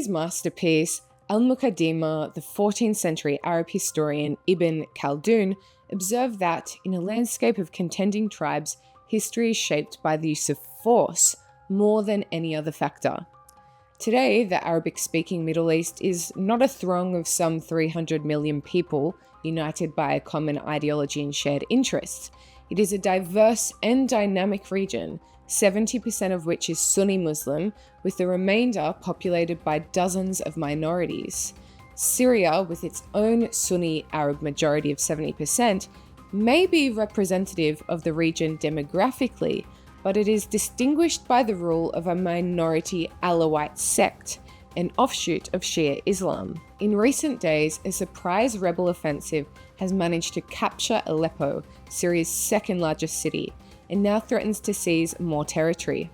his masterpiece, Al-Muqaddimah, the 14th century Arab historian Ibn Khaldun observed that, in a landscape of contending tribes, history is shaped by the use of force more than any other factor. Today, the Arabic-speaking Middle East is not a throng of some 300 million people united by a common ideology and shared interests. It is a diverse and dynamic region, 70% of which is Sunni Muslim, with the remainder populated by dozens of minorities. Syria, with its own Sunni Arab majority of 70%, may be representative of the region demographically, but it is distinguished by the rule of a minority Alawite sect, an offshoot of Shia Islam. In recent days, a surprise rebel offensive has managed to capture Aleppo, Syria's second largest city, and now threatens to seize more territory.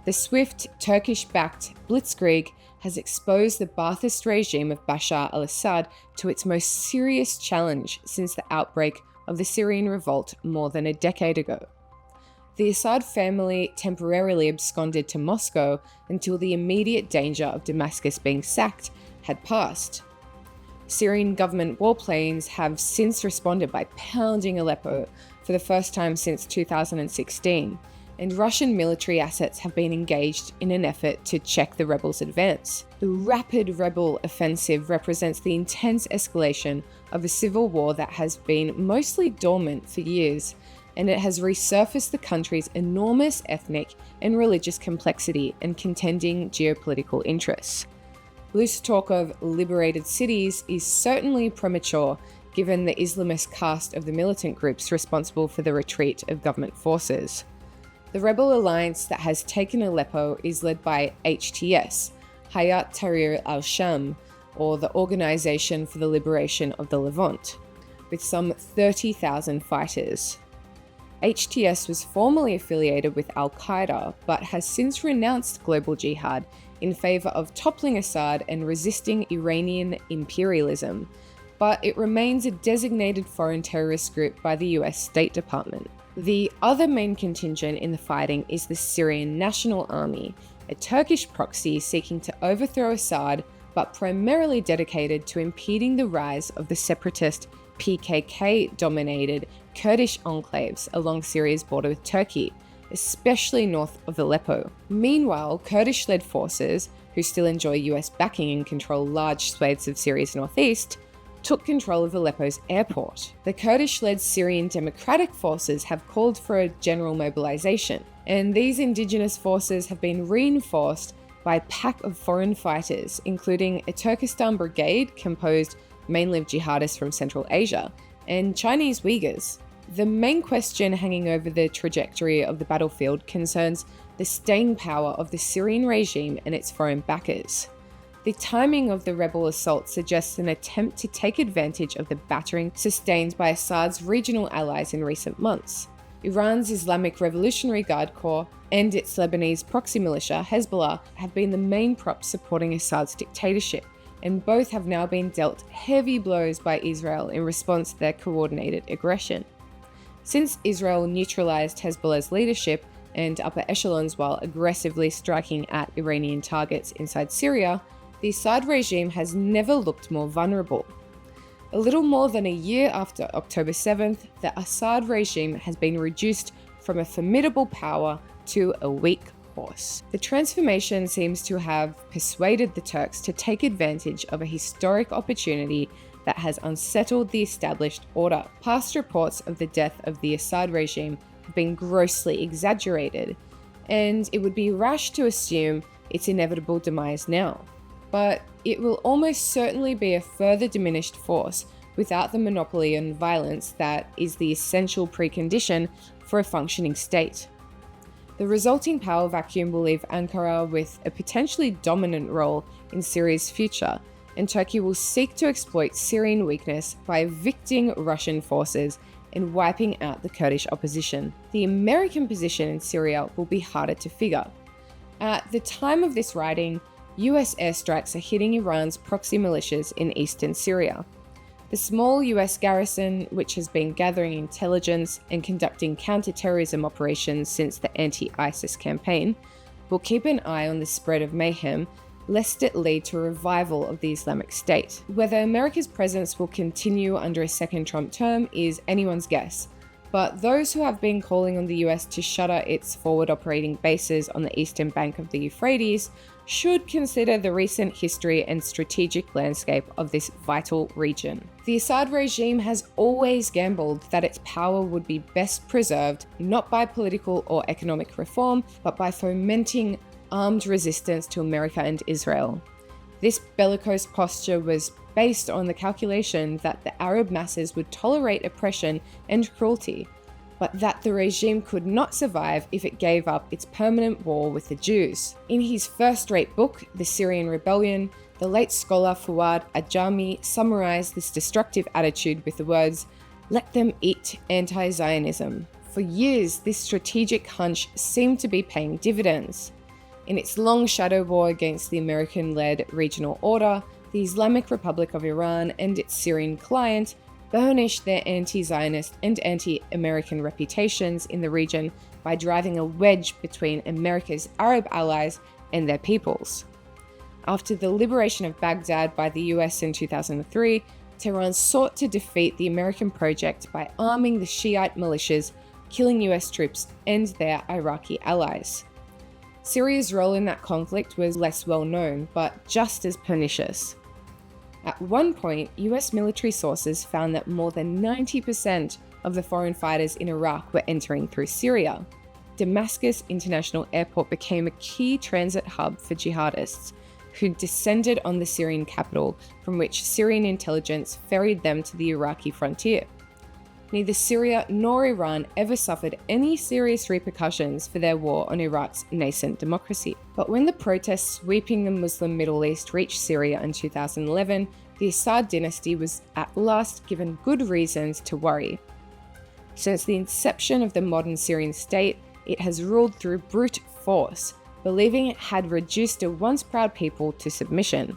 The swift, Turkish-backed blitzkrieg has exposed the Ba'athist regime of Bashar al-Assad to its most serious challenge since the outbreak of the Syrian revolt more than a decade ago. The Assad family temporarily absconded to Moscow until the immediate danger of Damascus being sacked had passed. Syrian government warplanes have since responded by pounding Aleppo for the first time since 2016, and Russian military assets have been engaged in an effort to check the rebels' advance. The rapid rebel offensive represents the intense escalation of a civil war that has been mostly dormant for years, and it has resurfaced the country's enormous ethnic and religious complexity and contending geopolitical interests. Loose talk of liberated cities is certainly premature, given the Islamist cast of the militant groups responsible for the retreat of government forces. The rebel alliance that has taken Aleppo is led by HTS, Hayat Tahrir al-Sham, or the Organization for the Liberation of the Levant, with some 30,000 fighters. HTS was formerly affiliated with Al-Qaeda, but has since renounced global jihad in favor of toppling Assad and resisting Iranian imperialism, but it remains a designated foreign terrorist group by the U.S. State Department. The other main contingent in the fighting is the Syrian National Army, a Turkish proxy seeking to overthrow Assad, but primarily dedicated to impeding the rise of the separatist PKK-dominated Kurdish enclaves along Syria's border with Turkey, especially north of Aleppo. Meanwhile, Kurdish-led forces, who still enjoy US backing and control large swathes of Syria's northeast, took control of Aleppo's airport. The Kurdish-led Syrian Democratic Forces have called for a general mobilization, and these indigenous forces have been reinforced by a pack of foreign fighters, including a Turkestan brigade composed mainly of jihadists from Central Asia, and Chinese Uyghurs. The main question hanging over the trajectory of the battlefield concerns the staying power of the Syrian regime and its foreign backers. The timing of the rebel assault suggests an attempt to take advantage of the battering sustained by Assad's regional allies in recent months. Iran's Islamic Revolutionary Guard Corps and its Lebanese proxy militia, Hezbollah, have been the main props supporting Assad's dictatorship, and both have now been dealt heavy blows by Israel in response to their coordinated aggression. Since Israel neutralized Hezbollah's leadership and upper echelons while aggressively striking at Iranian targets inside Syria, the Assad regime has never looked more vulnerable. A little more than a year after October 7th, the Assad regime has been reduced from a formidable power to a weak horse. The transformation seems to have persuaded the Turks to take advantage of a historic opportunity that has unsettled the established order. Past reports of the death of the Assad regime have been grossly exaggerated, and it would be rash to assume its inevitable demise now. But it will almost certainly be a further diminished force without the monopoly on violence that is the essential precondition for a functioning state. The resulting power vacuum will leave Ankara with a potentially dominant role in Syria's future, and Turkey will seek to exploit Syrian weakness by evicting Russian forces and wiping out the Kurdish opposition. The American position in Syria will be harder to figure. At the time of this writing, US airstrikes are hitting Iran's proxy militias in eastern Syria. The small US garrison, which has been gathering intelligence and conducting counter-terrorism operations since the anti-ISIS campaign, will keep an eye on the spread of mayhem, lest it lead to a revival of the Islamic State. Whether America's presence will continue under a second Trump term is anyone's guess, but those who have been calling on the US to shutter its forward operating bases on the eastern bank of the Euphrates should consider the recent history and strategic landscape of this vital region. The Assad regime has always gambled that its power would be best preserved not by political or economic reform, but by fomenting armed resistance to America and Israel. This bellicose posture was based on the calculation that the Arab masses would tolerate oppression and cruelty, but that the regime could not survive if it gave up its permanent war with the Jews. In his first-rate book, The Syrian Rebellion, the late scholar Fuad Ajami summarized this destructive attitude with the words, "Let them eat anti-Zionism." For years, this strategic hunch seemed to be paying dividends. In its long shadow war against the American-led regional order, the Islamic Republic of Iran and its Syrian client burnished their anti-Zionist and anti-American reputations in the region by driving a wedge between America's Arab allies and their peoples. After the liberation of Baghdad by the US in 2003, Tehran sought to defeat the American project by arming the Shiite militias, killing US troops and their Iraqi allies. Syria's role in that conflict was less well known, but just as pernicious. At one point, US military sources found that more than 90% of the foreign fighters in Iraq were entering through Syria. Damascus International Airport became a key transit hub for jihadists, who descended on the Syrian capital, from which Syrian intelligence ferried them to the Iraqi frontier. Neither Syria nor Iran ever suffered any serious repercussions for their war on Iraq's nascent democracy. But when the protests sweeping the Muslim Middle East reached Syria in 2011, the Assad dynasty was at last given good reasons to worry. Since the inception of the modern Syrian state, it has ruled through brute force, believing it had reduced a once proud people to submission.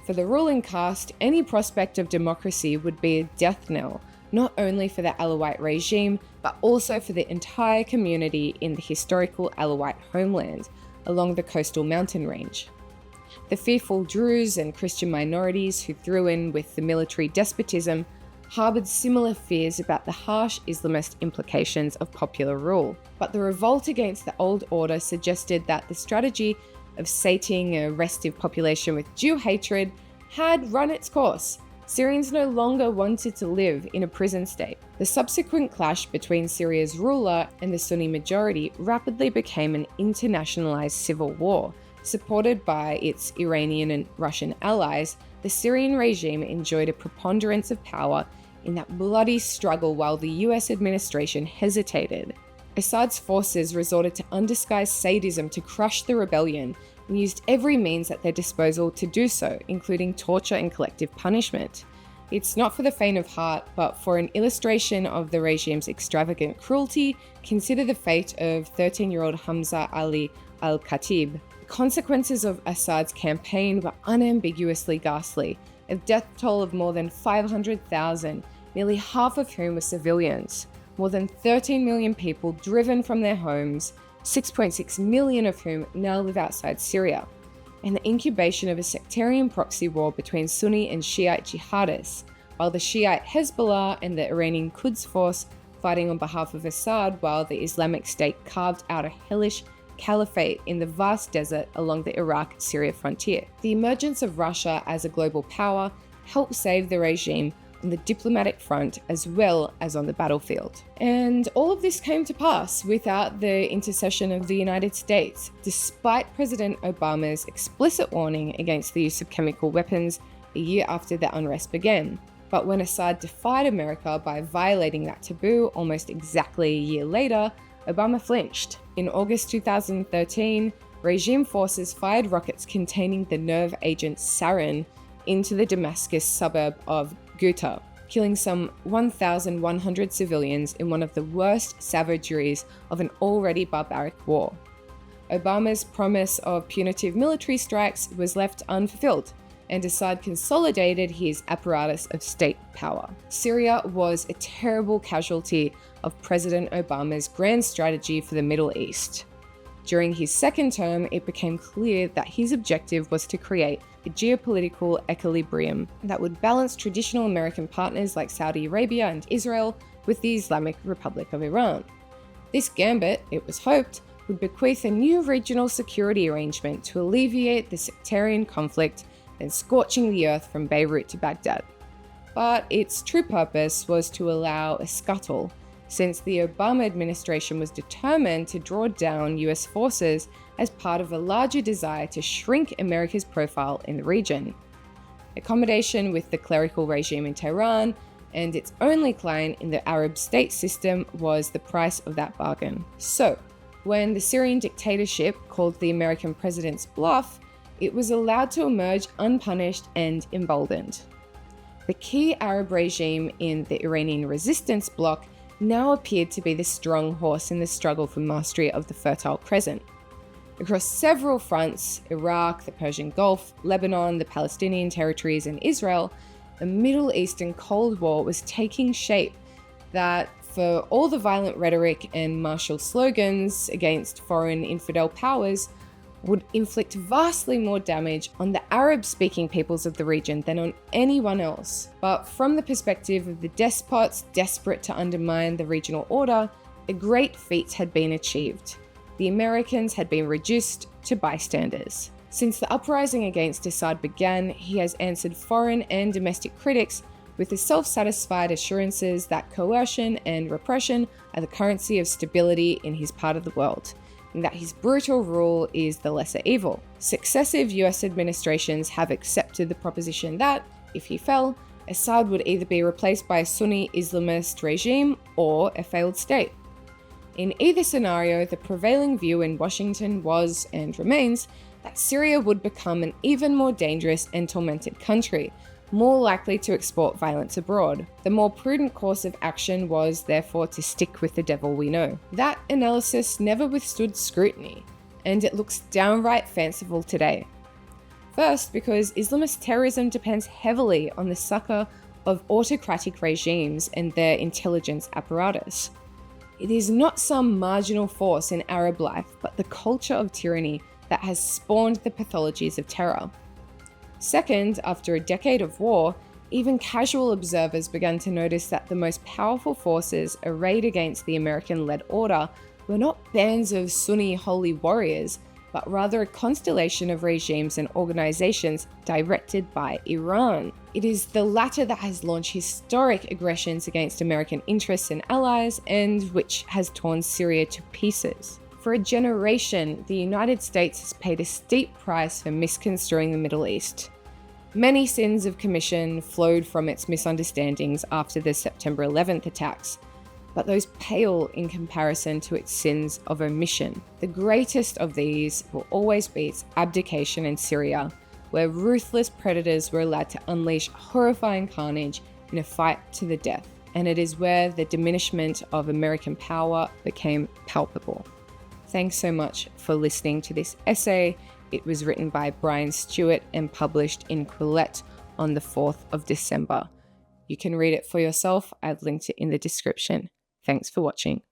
For the ruling caste, any prospect of democracy would be a death knell, not only for the Alawite regime, but also for the entire community in the historical Alawite homeland along the coastal mountain range. The fearful Druze and Christian minorities who threw in with the military despotism harbored similar fears about the harsh Islamist implications of popular rule. But the revolt against the old order suggested that the strategy of sating a restive population with Jew hatred had run its course. Syrians no longer wanted to live in a prison state. The subsequent clash between Syria's ruler and the Sunni majority rapidly became an internationalized civil war. Supported by its Iranian and Russian allies, the Syrian regime enjoyed a preponderance of power in that bloody struggle while the US administration hesitated. Assad's forces resorted to undisguised sadism to crush the rebellion and used every means at their disposal to do so, including torture and collective punishment. It's not for the faint of heart, but for an illustration of the regime's extravagant cruelty, consider the fate of 13-year-old Hamza Ali al-Khatib. The consequences of Assad's campaign were unambiguously ghastly, a death toll of more than 500,000, nearly half of whom were civilians, more than 13 million people driven from their homes, 6.6 million of whom now live outside Syria, and the incubation of a sectarian proxy war between Sunni and Shiite jihadists, while the Shiite Hezbollah and the Iranian Quds force fighting on behalf of Assad, while the Islamic State carved out a hellish caliphate in the vast desert along the Iraq-Syria frontier. The emergence of Russia as a global power helped save the regime on the diplomatic front as well as on the battlefield. And all of this came to pass without the intercession of the United States, despite President Obama's explicit warning against the use of chemical weapons a year after the unrest began. But when Assad defied America by violating that taboo almost exactly a year later, Obama flinched. In August 2013, regime forces fired rockets containing the nerve agent sarin into the Damascus suburb of Ghouta, killing some 1,100 civilians in one of the worst savageries of an already barbaric war. Obama's promise of punitive military strikes was left unfulfilled, and Assad consolidated his apparatus of state power. Syria was a terrible casualty of President Obama's grand strategy for the Middle East. During his second term, it became clear that his objective was to create a geopolitical equilibrium that would balance traditional American partners like Saudi Arabia and Israel with the Islamic Republic of Iran. This gambit, it was hoped, would bequeath a new regional security arrangement to alleviate the sectarian conflict, then scorching the earth from Beirut to Baghdad. But its true purpose was to allow a scuttle, since the Obama administration was determined to draw down US forces as part of a larger desire to shrink America's profile in the region. Accommodation with the clerical regime in Tehran and its only client in the Arab state system was the price of that bargain. So, when the Syrian dictatorship called the American president's bluff, it was allowed to emerge unpunished and emboldened. The key Arab regime in the Iranian resistance bloc now appeared to be the strong horse in the struggle for mastery of the Fertile Crescent. Across several fronts, Iraq, the Persian Gulf, Lebanon, the Palestinian territories, and Israel, a Middle Eastern Cold War was taking shape that, for all the violent rhetoric and martial slogans against foreign infidel powers, would inflict vastly more damage on the Arab-speaking peoples of the region than on anyone else. But from the perspective of the despots desperate to undermine the regional order, a great feat had been achieved. The Americans had been reduced to bystanders. Since the uprising against Assad began, he has answered foreign and domestic critics with the self-satisfied assurances that coercion and repression are the currency of stability in his part of the world, and that his brutal rule is the lesser evil. Successive US administrations have accepted the proposition that, if he fell, Assad would either be replaced by a Sunni Islamist regime or a failed state. In either scenario, the prevailing view in Washington was, and remains, that Syria would become an even more dangerous and tormented country, more likely to export violence abroad. The more prudent course of action was, therefore, to stick with the devil we know. That analysis never withstood scrutiny, and it looks downright fanciful today. First, because Islamist terrorism depends heavily on the succor of autocratic regimes and their intelligence apparatus. It is not some marginal force in Arab life, but the culture of tyranny that has spawned the pathologies of terror. Second, after a decade of war, even casual observers began to notice that the most powerful forces arrayed against the American-led order were not bands of Sunni holy warriors, but rather a constellation of regimes and organizations directed by Iran. It is the latter that has launched historic aggressions against American interests and allies, and which has torn Syria to pieces. For a generation, the United States has paid a steep price for misconstruing the Middle East. Many sins of commission flowed from its misunderstandings after the September 11th attacks, but those pale in comparison to its sins of omission. The greatest of these will always be its abdication in Syria, where ruthless predators were allowed to unleash horrifying carnage in a fight to the death, and it is where the diminishment of American power became palpable. Thanks so much for listening to this essay. It was written by Brian Stewart and published in Quillette on the 4th of December. You can read it for yourself. I've linked it in the description. Thanks for watching.